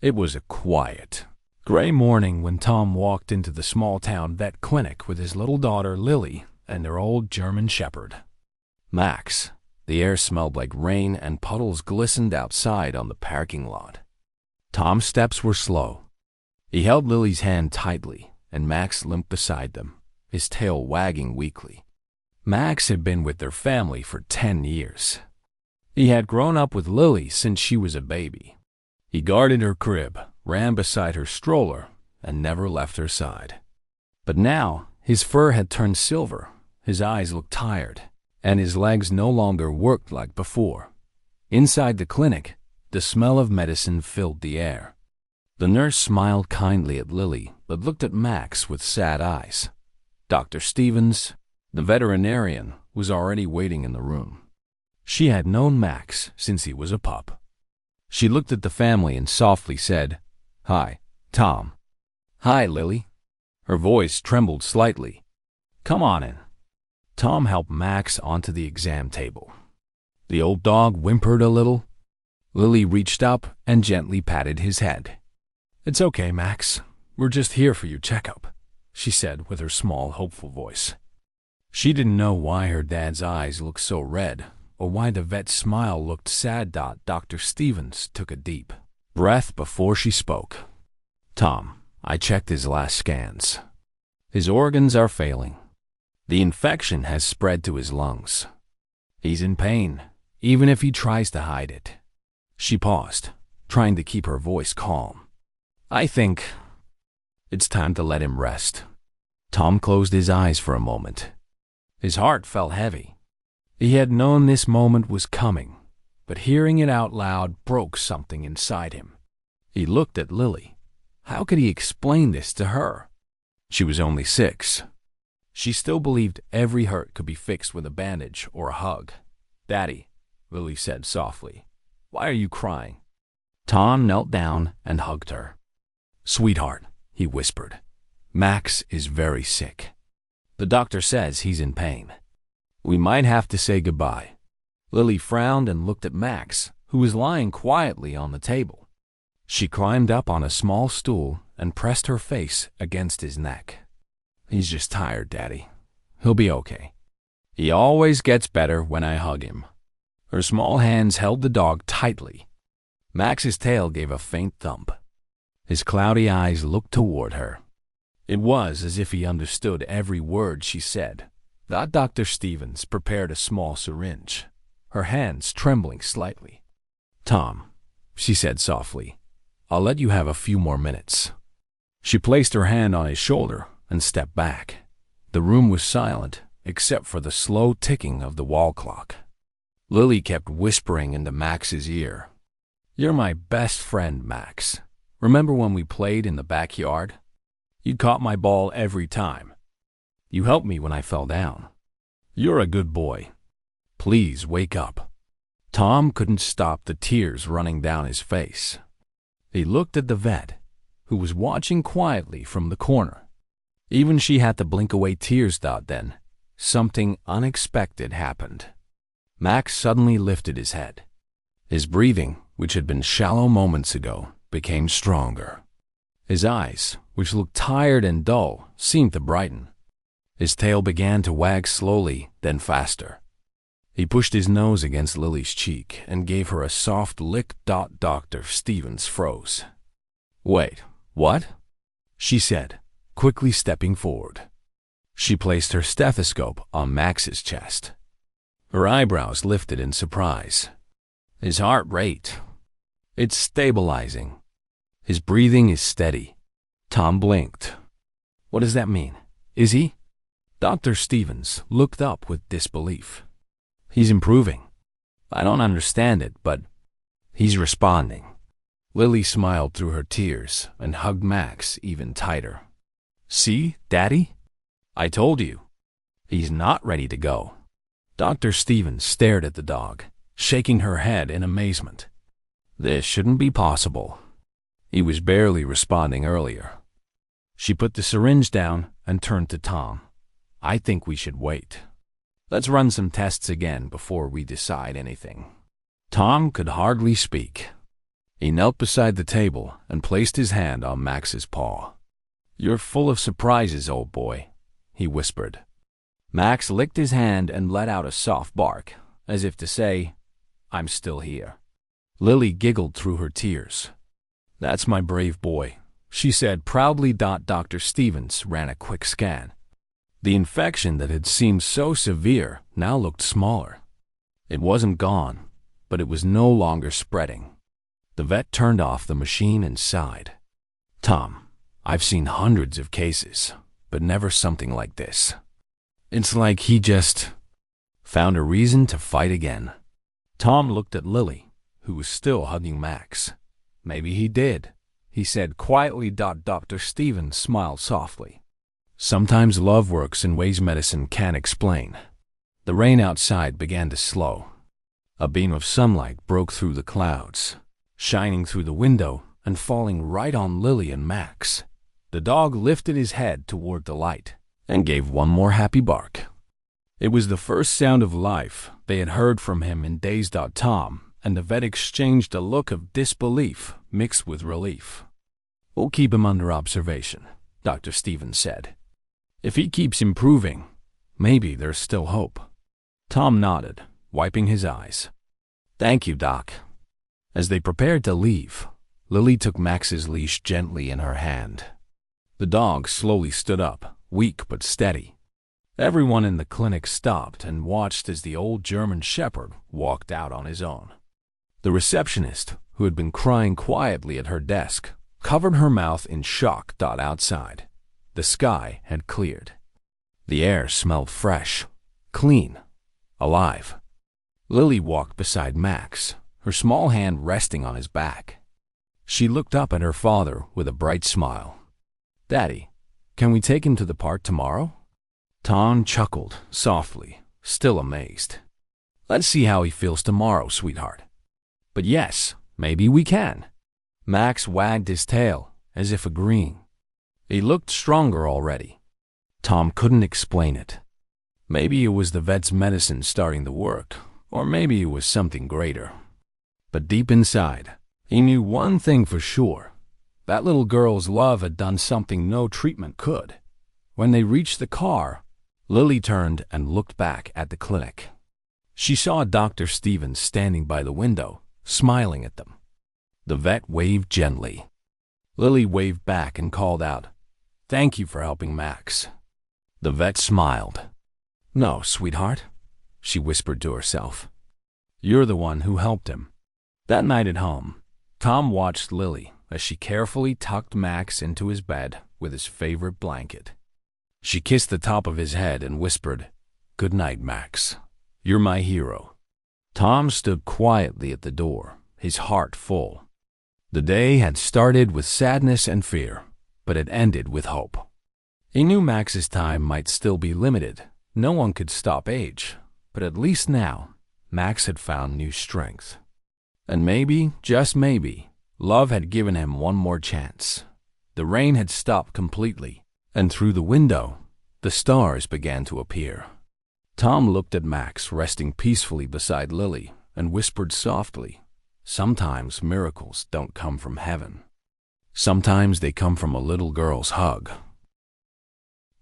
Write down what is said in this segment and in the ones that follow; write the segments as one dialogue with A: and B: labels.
A: It was a quiet, gray morning when Tom walked into the small-town vet clinic with his little daughter Lily and their old German shepherd, Max. The air smelled like rain and puddles glistened outside on the parking lot. Tom's steps were slow. He held Lily's hand tightly, and Max limped beside them, his tail wagging weakly. Max had been with their family for 10 years. He had grown up with Lily since she was a baby. He guarded her crib, ran beside her stroller, and never left her side. But now, his fur had turned silver, his eyes looked tired, and his legs no longer worked like before. Inside the clinic, the smell of medicine filled the air. The nurse smiled kindly at Lily, but looked at Max with sad eyes. Dr. Stevens, the veterinarian, was already waiting in the room. She had known Max since he was a pup. She looked at the family and softly said, "Hi, Tom." "Hi, Lily." Her voice trembled slightly. "Come on in." Tom helped Max onto the exam table. The old dog whimpered a little. Lily reached up and gently patted his head. "It's okay, Max. We're just here for your checkup," she said with her small, hopeful voice. She didn't know why her dad's eyes looked so red, or why the vet's smile looked sad. Dr. Stevens took a deep breath before she spoke. "Tom, I checked his last scans. His organs are failing. The infection has spread to his lungs. He's in pain, even if he tries to hide it." She paused, trying to keep her voice calm. "I think it's time to let him rest." Tom closed his eyes for a moment. His heart felt heavy. He had known this moment was coming, but hearing it out loud broke something inside him. He looked at Lily. How could he explain this to her? She was only 6. She still believed every hurt could be fixed with a bandage or a hug. "Daddy," Lily said softly, "why are you crying?" Tom knelt down and hugged her. "Sweetheart," he whispered, "Max is very sick. The doctor says he's in pain. We might have to say goodbye." Lily frowned and looked at Max, who was lying quietly on the table. She climbed up on a small stool and pressed her face against his neck. "He's just tired, Daddy. He'll be okay. He always gets better when I hug him." Her small hands held the dog tightly. Max's tail gave a faint thump. His cloudy eyes looked toward her. It was as if he understood every word she said. Dr. Stevens prepared a small syringe, her hands trembling slightly. "Tom," she said softly, "I'll let you have a few more minutes." She placed her hand on his shoulder and stepped back. The room was silent, except for the slow ticking of the wall clock. Lily kept whispering into Max's ear, "You're my best friend, Max. Remember when we played in the backyard? You caught my ball every time. You helped me when I fell down. You're a good boy. Please wake up." Tom couldn't stop the tears running down his face. He looked at the vet, who was watching quietly from the corner. Even she had to blink away tears. Then something unexpected happened. Max suddenly lifted his head. His breathing, which had been shallow moments ago, became stronger. His eyes, which looked tired and dull, seemed to brighten. His tail began to wag slowly, then faster. He pushed his nose against Lily's cheek and gave her a soft lick. Dr. Stevens froze. "Wait, what?" she said, quickly stepping forward. She placed her stethoscope on Max's chest. Her eyebrows lifted in surprise. "His heart rate. It's stabilizing. His breathing is steady." Tom blinked. "What does that mean? Is he?" Dr. Stevens looked up with disbelief. "He's improving. I don't understand it, but he's responding." Lily smiled through her tears and hugged Max even tighter. "See, Daddy? I told you. He's not ready to go." Dr. Stevens stared at the dog, shaking her head in amazement. This shouldn't be possible. He was barely responding earlier. She put the syringe down and turned to Tom. "I think we should wait. Let's run some tests again before we decide anything." Tom could hardly speak. He knelt beside the table and placed his hand on Max's paw. "You're full of surprises, old boy," he whispered. Max licked his hand and let out a soft bark, as if to say, "I'm still here." Lily giggled through her tears. "That's my brave boy," she said proudly. Dr. Stevens ran a quick scan. The infection that had seemed so severe now looked smaller. It wasn't gone, but it was no longer spreading. The vet turned off the machine and sighed. "Tom, I've seen hundreds of cases, but never something like this. It's like he just found a reason to fight again." Tom looked at Lily, who was still hugging Max. "Maybe he did," he said quietly. Dr. Stevens smiled softly. "Sometimes love works in ways medicine can't explain." The rain outside began to slow. A beam of sunlight broke through the clouds, shining through the window and falling right on Lily and Max. The dog lifted his head toward the light and gave one more happy bark. It was the first sound of life they had heard from him in days. Tom and the vet exchanged a look of disbelief mixed with relief. "We'll keep him under observation," Dr. Stevens said. "If he keeps improving, maybe there's still hope." Tom nodded, wiping his eyes. "Thank you, Doc." As they prepared to leave, Lily took Max's leash gently in her hand. The dog slowly stood up, weak but steady. Everyone in the clinic stopped and watched as the old German Shepherd walked out on his own. The receptionist, who had been crying quietly at her desk, covered her mouth in shock. Outside, the sky had cleared. The air smelled fresh, clean, alive. Lily walked beside Max, her small hand resting on his back. She looked up at her father with a bright smile. "Daddy, can we take him to the park tomorrow?" Tom chuckled softly, still amazed. "Let's see how he feels tomorrow, sweetheart. But yes, maybe we can." Max wagged his tail, as if agreeing. He looked stronger already. Tom couldn't explain it. Maybe it was the vet's medicine starting to work, or maybe it was something greater. But deep inside, he knew one thing for sure. That little girl's love had done something no treatment could. When they reached the car, Lily turned and looked back at the clinic. She saw Dr. Stevens standing by the window, smiling at them. The vet waved gently. Lily waved back and called out, "Thank you for helping Max." The vet smiled. "No, sweetheart," she whispered to herself. "You're the one who helped him." That night at home, Tom watched Lily as she carefully tucked Max into his bed with his favorite blanket. She kissed the top of his head and whispered, "Good night, Max. You're my hero." Tom stood quietly at the door, his heart full. The day had started with sadness and fear, but it ended with hope. He knew Max's time might still be limited. No one could stop age, but at least now, Max had found new strength. And maybe, just maybe, love had given him one more chance. The rain had stopped completely, and through the window, the stars began to appear. Tom looked at Max resting peacefully beside Lily and whispered softly, "Sometimes miracles don't come from heaven. Sometimes they come from a little girl's hug."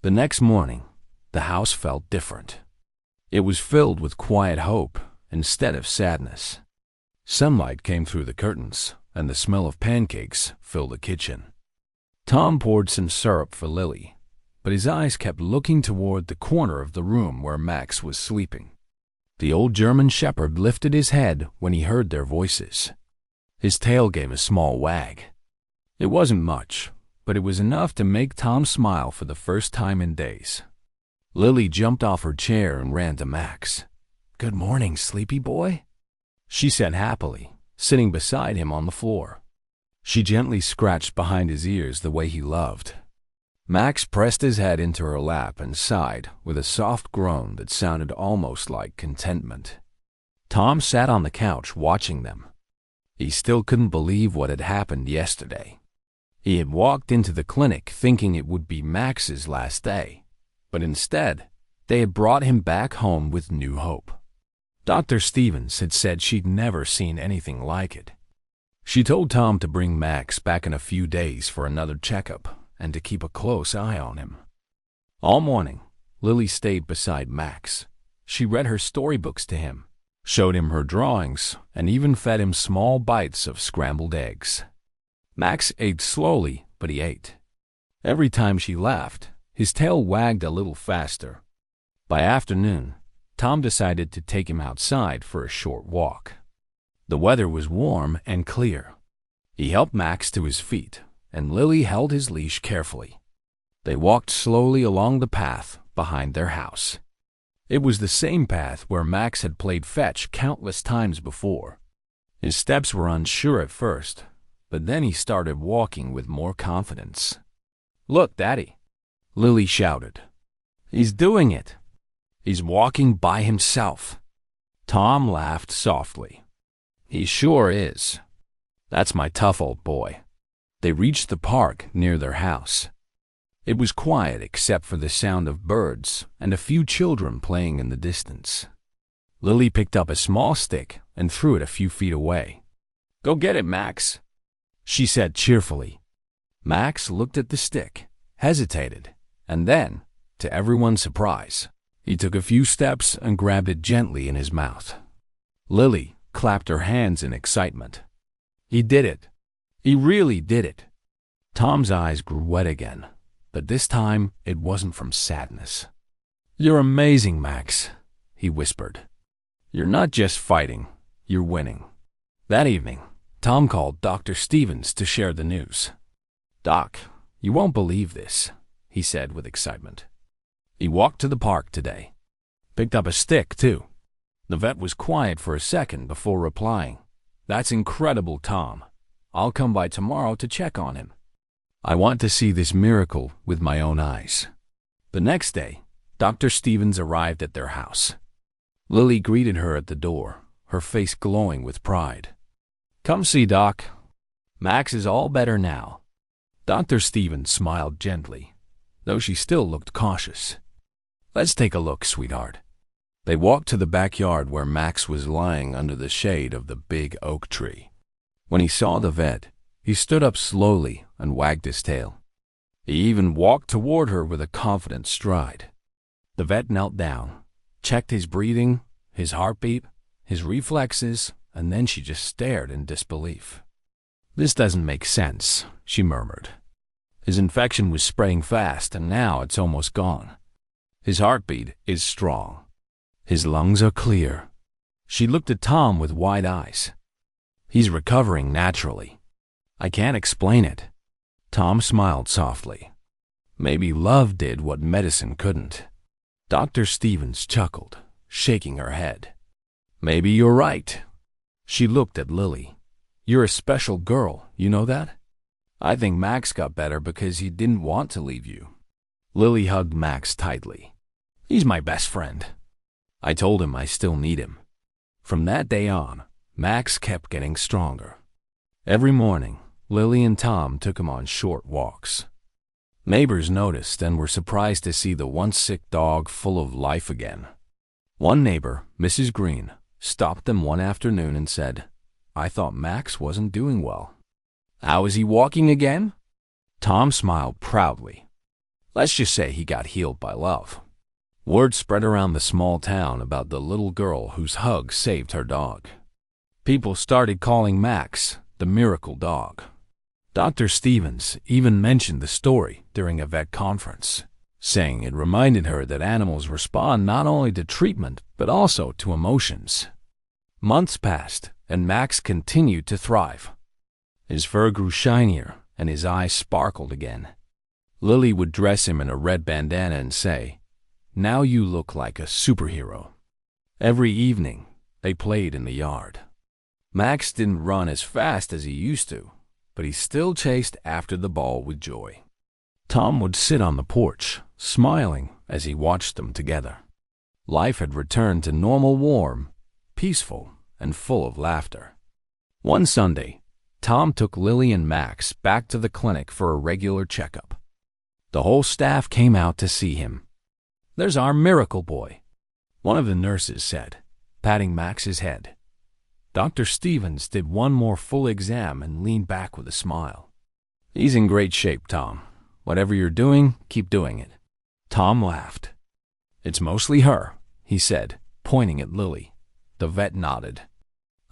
A: The next morning, the house felt different. It was filled with quiet hope instead of sadness. Sunlight came through the curtains, and the smell of pancakes filled the kitchen. Tom poured some syrup for Lily, but his eyes kept looking toward the corner of the room where Max was sleeping. The old German Shepherd lifted his head when he heard their voices. His tail gave a small wag. It wasn't much, but it was enough to make Tom smile for the first time in days. Lily jumped off her chair and ran to Max. "Good morning, sleepy boy," she said happily, sitting beside him on the floor. She gently scratched behind his ears the way he loved. Max pressed his head into her lap and sighed with a soft groan that sounded almost like contentment. Tom sat on the couch watching them. He still couldn't believe what had happened yesterday. He had walked into the clinic thinking it would be Max's last day, but instead, they had brought him back home with new hope. Dr. Stevens had said she'd never seen anything like it. She told Tom to bring Max back in a few days for another checkup and to keep a close eye on him. All morning, Lily stayed beside Max. She read her storybooks to him, showed him her drawings, and even fed him small bites of scrambled eggs. Max ate slowly, but he ate. Every time she laughed, his tail wagged a little faster. By afternoon, Tom decided to take him outside for a short walk. The weather was warm and clear. He helped Max to his feet, and Lily held his leash carefully. They walked slowly along the path behind their house. It was the same path where Max had played fetch countless times before. His steps were unsure at first, but then he started walking with more confidence. "Look, Daddy," Lily shouted. "He's doing it. He's walking by himself." Tom laughed softly. "He sure is. That's my tough old boy." They reached the park near their house. It was quiet except for the sound of birds and a few children playing in the distance. Lily picked up a small stick and threw it a few feet away. "Go get it, Max," she said cheerfully. Max looked at the stick, hesitated, and then, to everyone's surprise, he took a few steps and grabbed it gently in his mouth. Lily clapped her hands in excitement. He did it. He really did it. Tom's eyes grew wet again, but this time it wasn't from sadness. "You're amazing, Max," he whispered. "You're not just fighting, you're winning." That evening, Tom called Dr. Stevens to share the news. "Doc, you won't believe this," he said with excitement. "He walked to the park today. Picked up a stick, too." The vet was quiet for a second before replying. "That's incredible, Tom. I'll come by tomorrow to check on him. I want to see this miracle with my own eyes." The next day, Dr. Stevens arrived at their house. Lily greeted her at the door, her face glowing with pride. "Come see, Doc. Max is all better now." Dr. Stevens smiled gently, though she still looked cautious. "Let's take a look, sweetheart." They walked to the backyard where Max was lying under the shade of the big oak tree. When he saw the vet, he stood up slowly and wagged his tail. He even walked toward her with a confident stride. The vet knelt down, checked his breathing, his heartbeat, his reflexes, and then she just stared in disbelief. "This doesn't make sense," she murmured. "His infection was spreading fast, and now it's almost gone. His heartbeat is strong. His lungs are clear." She looked at Tom with wide eyes. "He's recovering naturally. I can't explain it." Tom smiled softly. "Maybe love did what medicine couldn't." Dr. Stevens chuckled, shaking her head. "Maybe you're right." She looked at Lily. "You're a special girl, you know that? I think Max got better because he didn't want to leave you." Lily hugged Max tightly. "He's my best friend. I told him I still need him." From that day on, Max kept getting stronger. Every morning, Lily and Tom took him on short walks. Neighbors noticed and were surprised to see the once sick dog full of life again. One neighbor, Mrs. Green, stopped them one afternoon and said, "I thought Max wasn't doing well. How is he walking again?" Tom smiled proudly. "Let's just say he got healed by love." Word spread around the small town about the little girl whose hug saved her dog. People started calling Max the miracle dog. Dr. Stevens even mentioned the story during a vet conference, saying it reminded her that animals respond not only to treatment but also to emotions. Months passed, and Max continued to thrive. His fur grew shinier, and his eyes sparkled again. Lily would dress him in a red bandana and say, "Now you look like a superhero." Every evening, they played in the yard. Max didn't run as fast as he used to, but he still chased after the ball with joy. Tom would sit on the porch, smiling as he watched them together. Life had returned to normal, warm, peaceful, and full of laughter. One Sunday, Tom took Lily and Max back to the clinic for a regular checkup. The whole staff came out to see him. "There's our miracle boy," one of the nurses said, patting Max's head. Dr. Stevens did one more full exam and leaned back with a smile. "He's in great shape, Tom. Whatever you're doing, keep doing it." Tom laughed. "It's mostly her," he said, pointing at Lily. The vet nodded.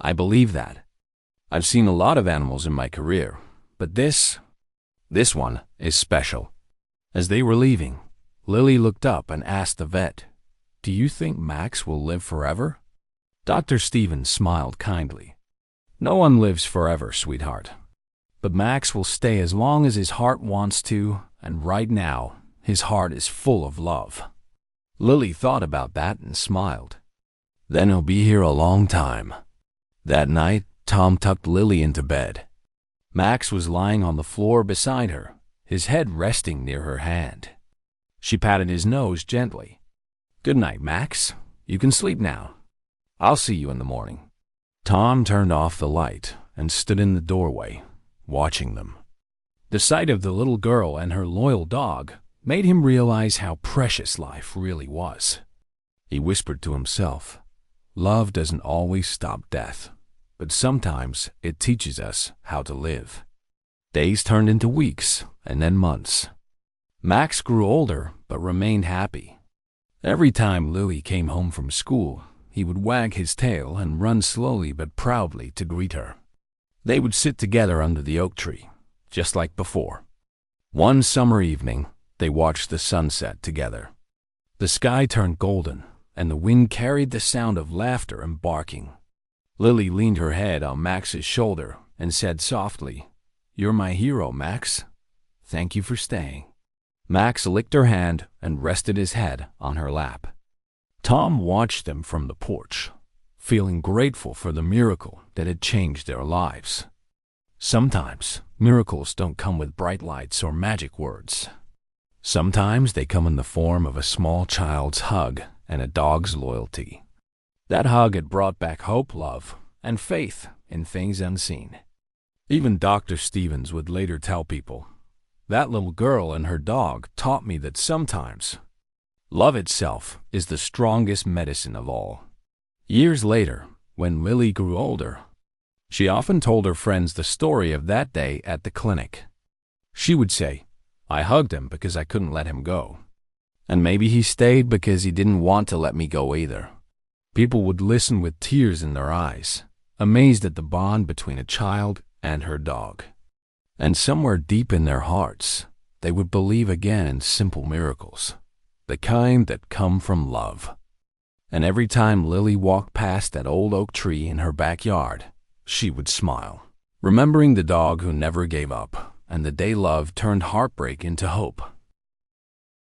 A: "I believe that. I've seen a lot of animals in my career, but this one is special." As they were leaving, Lily looked up and asked the vet, "Do you think Max will live forever?" Dr. Stevens smiled kindly. "No one lives forever, sweetheart. But Max will stay as long as his heart wants to, and right now, his heart is full of love." Lily thought about that and smiled. "Then he'll be here a long time." That night, Tom tucked Lily into bed. Max was lying on the floor beside her, his head resting near her hand. She patted his nose gently. "Good night, Max. You can sleep now. I'll see you in the morning." Tom turned off the light and stood in the doorway, watching them. The sight of the little girl and her loyal dog made him realize how precious life really was. He whispered to himself, "Love doesn't always stop death, but sometimes it teaches us how to live." Days turned into weeks and then months. Max grew older but remained happy. Every time Lily came home from school, he would wag his tail and run slowly but proudly to greet her. They would sit together under the oak tree, just like before. One summer evening, they watched the sunset together. The sky turned golden, and the wind carried the sound of laughter and barking. Lily leaned her head on Max's shoulder and said softly, "You're my hero, Max. Thank you for staying." Max licked her hand and rested his head on her lap. Tom watched them from the porch, feeling grateful for the miracle that had changed their lives. Sometimes miracles don't come with bright lights or magic words. Sometimes they come in the form of a small child's hug and a dog's loyalty. That hug had brought back hope, love, and faith in things unseen. Even Dr. Stevens would later tell people, "That little girl and her dog taught me that sometimes love itself is the strongest medicine of all." Years later, when Lily grew older, she often told her friends the story of that day at the clinic. She would say, "I hugged him because I couldn't let him go. And maybe he stayed because he didn't want to let me go either." People would listen with tears in their eyes, amazed at the bond between a child and her dog. And somewhere deep in their hearts, they would believe again in simple miracles, the kind that come from love. And every time Lily walked past that old oak tree in her backyard, she would smile, remembering the dog who never gave up and the day love turned heartbreak into hope.